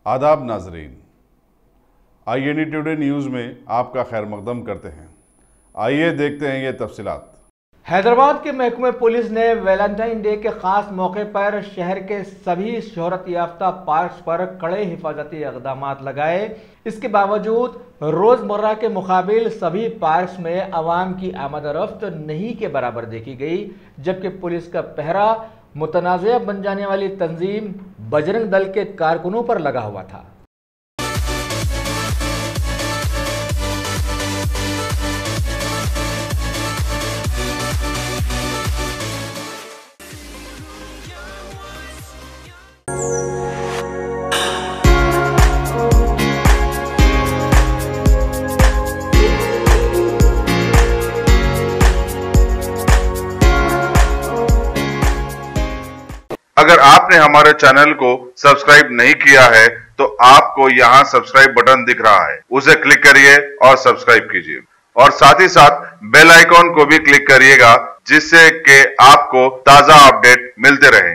आदाब नाजरीन, INE today news में आपका खैर मकदम करते हैं। आइए देखते हैं ये तफसीलात। हैदराबाद के महकमे पुलिस ने वैलेंटाइन डे के खास मौके पर शहर के सभी शोहरत याफ्ता पार्क्स पर कड़े हिफाजती इक़दाम लगाए। इसके बावजूद रोज़मर्रा के मुकाबिल सभी पार्क्स में आवाम की आमद-ओ-रफ्त नहीं के बराबर देखी गई, जबकि पुलिस का पहरा मुतनाज़िया बन जाने वाली तंजीम बजरंग दल के कारकुनों पर लगा हुआ था। अगर आपने हमारे चैनल को सब्सक्राइब नहीं किया है तो आपको यहाँ सब्सक्राइब बटन दिख रहा है, उसे क्लिक करिए और सब्सक्राइब कीजिए और साथ ही साथ बेल आइकॉन को भी क्लिक करिएगा, जिससे कि आपको ताजा अपडेट मिलते रहें।